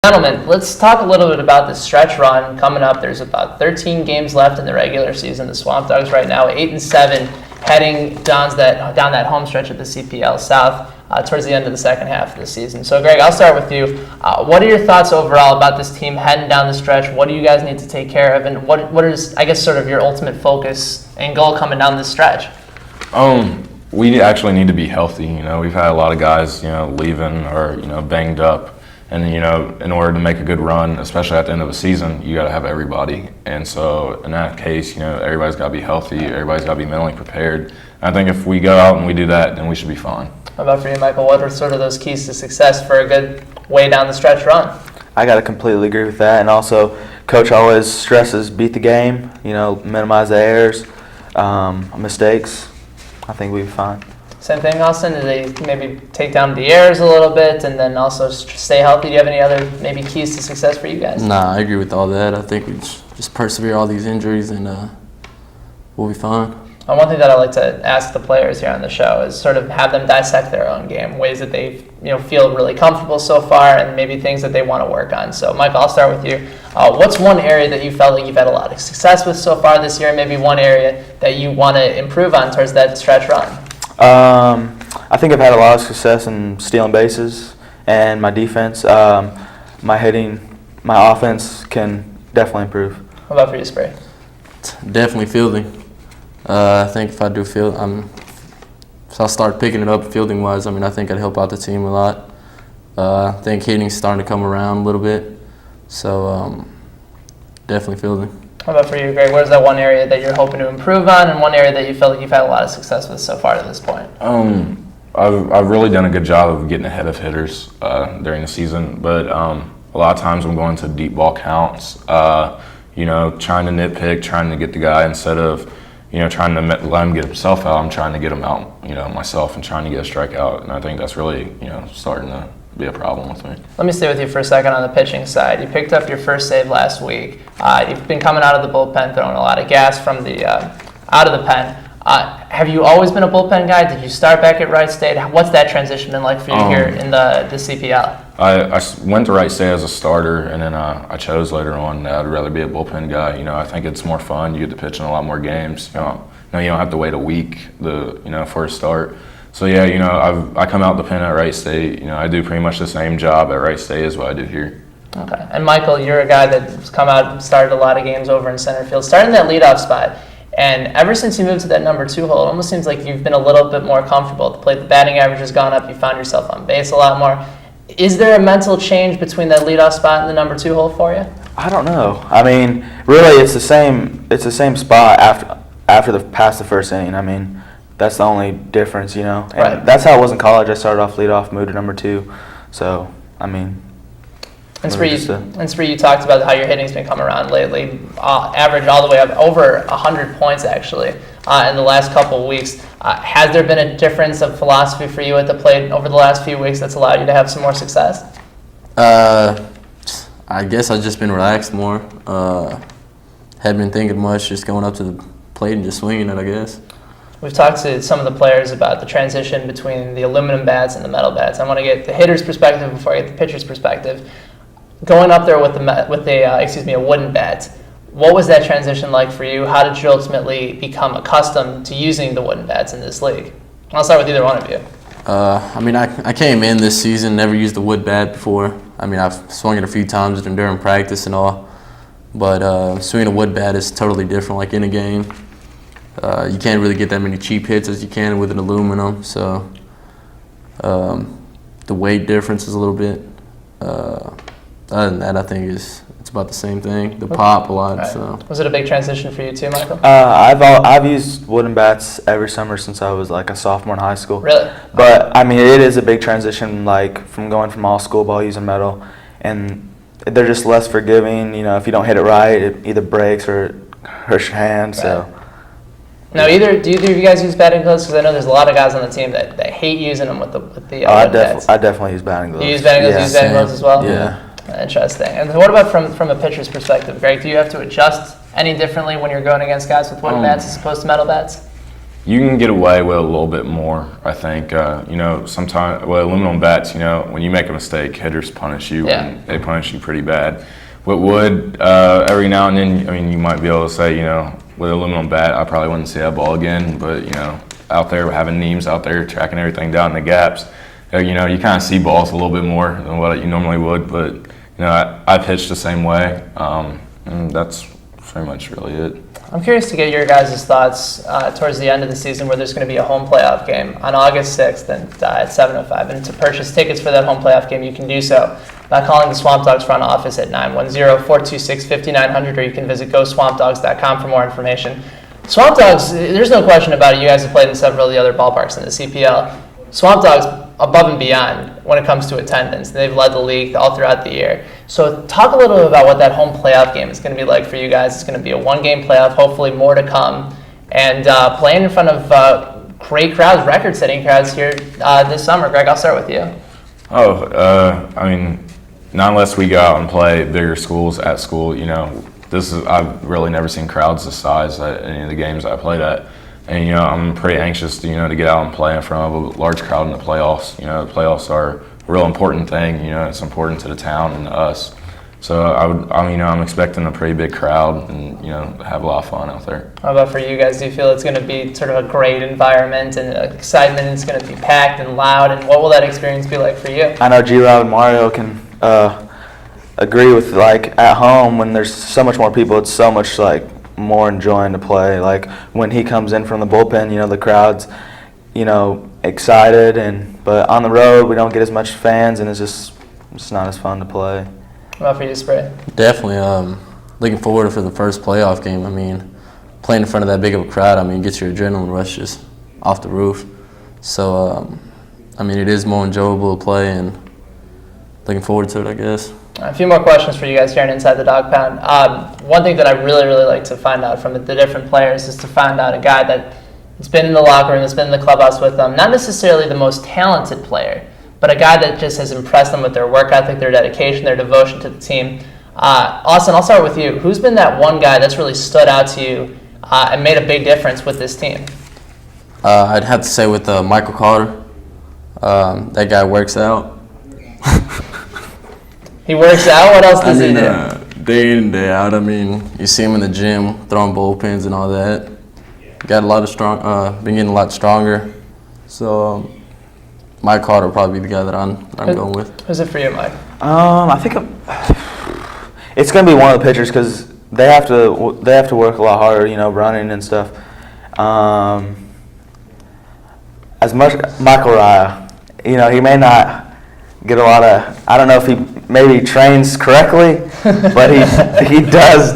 Gentlemen, let's talk a little bit about the stretch run coming up. There's about 13 games left in the regular season. The Swamp Dogs right now 8-7, heading down that home stretch of the CPL South towards the end of the second half of the season. So, Greg, I'll start with you. What are your thoughts overall about this team heading down the stretch? What do you guys need to take care of, and what is, I guess, sort of your ultimate focus and goal coming down this stretch? We actually need to be healthy. We've had a lot of guys, leaving or banged up. And, in order to make a good run, especially at the end of a season, you got to have everybody. And so in that case, everybody's got to be healthy. Everybody's got to be mentally prepared. And I think if we go out and we do that, then we should be fine. How about for you, Michael? What are sort of those keys to success for a good way down the stretch run? I got to completely agree with that. And also, Coach always stresses beat the game, minimize the errors, mistakes. I think we'll be fine. Same thing, Austin? Do they maybe take down the errors a little bit and then also stay healthy? Do you have any other maybe keys to success for you guys? Nah, I agree with all that. I think we just persevere all these injuries and we'll be fine. One thing that I like to ask the players here on the show is sort of have them dissect their own game, ways that they feel really comfortable so far and maybe things that they want to work on. So, Michael, I'll start with you. What's one area that you felt like you've had a lot of success with so far this year, maybe one area that you want to improve on towards that stretch run? I think I've had a lot of success in stealing bases and my defense. My hitting, my offense can definitely improve. What about for you, Spray? Definitely fielding. I think if I do field, if I start picking it up fielding-wise, I think I'd help out the team a lot. I think hitting's starting to come around a little bit, so definitely fielding. How about for you, Greg? What is that one area that you're hoping to improve on and one area that you feel like you've had a lot of success with so far to this point? I've really done a good job of getting ahead of hitters during the season, but a lot of times I'm going to deep ball counts, trying to nitpick, trying to get the guy instead of, trying to let him get himself out. I'm trying to get him out, myself and trying to get a strikeout, and I think that's really, starting to be a problem with me. Let me stay with you for a second on the pitching side. You picked up your first save last week. You've been coming out of the bullpen, throwing a lot of gas from the out of the pen. Have you always been a bullpen guy? Did you start back at Wright State? What's that transition been like for you here in the CPL? I went to Wright State as a starter, and then I chose later on that I'd rather be a bullpen guy. I think it's more fun. You get to pitch in a lot more games. You don't have to wait a week for a start. So yeah, I come out the pen at Wright State. I do pretty much the same job at Wright State as what I do here. Okay. And Michael, you're a guy that's come out and started a lot of games over in center field, starting that leadoff spot. And ever since you moved to that number 2 hole, it almost seems like you've been a little bit more comfortable at the plate. The batting average has gone up. You found yourself on base a lot more. Is there a mental change between that leadoff spot and the number 2 hole for you? I don't know. Really, it's the same. It's the same spot after past the first inning. That's the only difference, And right. That's how it was in college. I started off leadoff, moved to number 2. So, And Spree, you talked about how your hitting's been coming around lately, average all the way up over 100 points actually in the last couple of weeks. Has there been a difference of philosophy for you at the plate over the last few weeks that's allowed you to have some more success? I guess I've just been relaxed more. Hadn't been thinking much, just going up to the plate and just swinging it, I guess. We've talked to some of the players about the transition between the aluminum bats and the metal bats. I want to get the hitter's perspective before I get the pitcher's perspective. Going up there with a wooden bat, what was that transition like for you? How did you ultimately become accustomed to using the wooden bats in this league? I'll start with either one of you. I came in this season, never used a wood bat before. I've swung it a few times during practice and all, but swinging a wood bat is totally different. Like in a game, you can't really get that many cheap hits as you can with an aluminum. So the weight difference is a little bit. Other than that, I think it's about the same thing. The pop a lot. Right. So was it a big transition for you too, Michael? I've used wooden bats every summer since I was like a sophomore in high school. Really? But it is a big transition, like from going from all school ball using metal, and they're just less forgiving. If you don't hit it right, it either breaks or it hurts your hand. Right. So. Now, do either of you guys use batting gloves? Because I know there's a lot of guys on the team that hate using them with the bats. I definitely use batting gloves. You use batting gloves? You use batting gloves as well? Yeah. Interesting. And what about from a pitcher's perspective, Greg? Do you have to adjust any differently when you're going against guys with wooden bats as opposed to metal bats? you can get away with a little bit more, I think. Sometimes, aluminum bats, when you make a mistake, hitters punish you, and they punish you pretty bad. With wood, every now and then, you might be able to say, with aluminum bat, I probably wouldn't see that ball again, but, out there having Neems out there tracking everything down in the gaps, you kind of see balls a little bit more than what you normally would, but, I pitched the same way, and that's pretty much really it. I'm curious to get your guys' thoughts towards the end of the season where there's going to be a home playoff game on August 6th and at 7:05. And to purchase tickets for that home playoff game, you can do so by calling the Swamp Dogs front office at 910-426-5900, or you can visit GoSwampDogs.com for more information. Swamp Dogs, there's no question about it. You guys have played in several of the other ballparks in the CPL. Swamp Dogs above and beyond when it comes to attendance. They've led the league all throughout the year. So talk a little bit about what that home playoff game is going to be like for you guys. It's going to be a one-game playoff, hopefully more to come, and playing in front of great crowds, record-setting crowds here this summer. Greg, I'll start with you. Not unless we go out and play bigger schools at school, I've really never seen crowds this size at any of the games I played at. And, I'm pretty anxious to get out and play in front of a large crowd in the playoffs. The playoffs are a real important thing. It's important to the town and to us. So I'm expecting a pretty big crowd and, have a lot of fun out there. How about for you guys? Do you feel it's going to be sort of a great environment and excitement, and it's going to be packed and loud? And what will that experience be like for you? I know G-Rob and Mario can agree with, at home when there's so much more people, it's so much, more enjoying to play. When he comes in from the bullpen, the crowd's, excited, but on the road we don't get as much fans, and it's not as fun to play. What about for you, Spray? Definitely. Looking forward for the first playoff game. Playing in front of that big of a crowd, gets your adrenaline rush just off the roof. So, it is more enjoyable to play, and looking forward to it, I guess. A few more questions for you guys here on Inside the Dog Pound. One thing that I really, really like to find out from the different players is to find out a guy that's been in the locker room, that's been in the clubhouse with them, not necessarily the most talented player, but a guy that just has impressed them with their work ethic, their dedication, their devotion to the team. Austin, I'll start with you. Who's been that one guy that's really stood out to you and made a big difference with this team? I'd have to say with Michael Carter. That guy works out. He works out? What else does he do? Day in and day out. You see him in the gym throwing bullpens and all that. Got a lot of been getting a lot stronger. So Mike Carter will probably be the guy that I'm going with. Who's it for you, Mike? I think it's going to be one of the pitchers because they have to work a lot harder, running and stuff. As much Michael Raya, he may not get a lot of. I don't know if he maybe trains correctly, but he does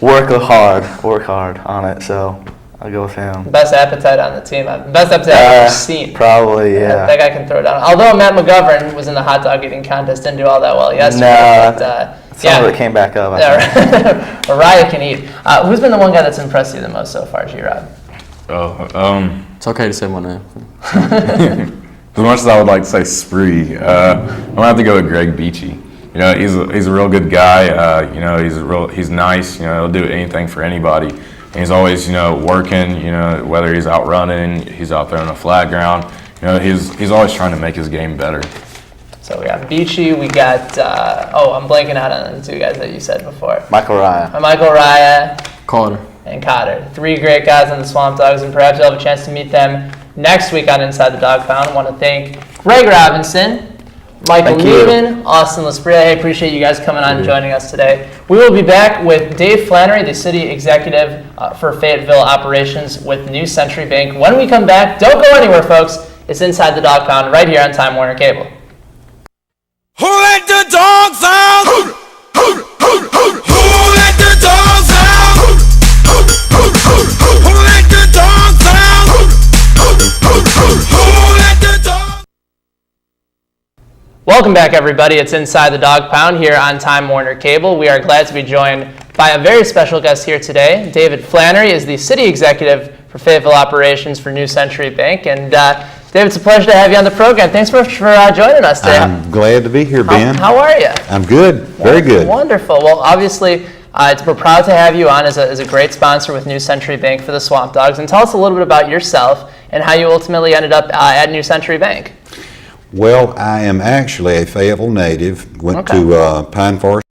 work hard on it. So I'll go with him. Best appetite on the team. Best appetite I've ever seen. Probably, yeah. That guy can throw it down. Although Matt McGovern was in the hot dog eating contest, didn't do all that well yesterday. Some of it came back up. Raya can eat. Who's been the one guy that's impressed you the most so far, G-Rod? It's okay to say my name. As much as I would like to say Spree, I'm gonna have to go with Greg Beachy. He's a real good guy. He's nice. He'll do anything for anybody. And he's always working. Whether he's out running, he's out there on the flat ground. He's always trying to make his game better. So we got Beachy. We got I'm blanking out on the two guys that you said before. Michael Raya, Carter, and Cotter. Three great guys on the Swamp Dogs, and perhaps you'll have a chance to meet them next week on Inside the Dog Pound. I want to thank Greg Robinson, Michael Niemann, Austin Lasprilla. I appreciate you guys coming on and joining us today. We will be back with Dave Flanary, the city executive for Fayetteville operations with New Century Bank. When we come back, don't go anywhere, folks. It's Inside the Dog Pound right here on Time Warner Cable. Who let the dogs out? Who let the dogs out? Who let the dogs out? Who let the dogs? Welcome back, everybody. It's Inside the Dog Pound here on Time Warner Cable. We are glad to be joined by a very special guest here today. David Flanary is the city executive for Fayetteville operations for New Century Bank. And David, it's a pleasure to have you on the program. Thanks so much for joining us today. I'm glad to be here, Ben. How are you? I'm good. Very good. Wonderful. Well, obviously, We're proud to have you on as a great sponsor with New Century Bank for the Swamp Dogs. And tell us a little bit about yourself and how you ultimately ended up at New Century Bank. Well, I am actually a Fayetteville native. Went to Pine Forest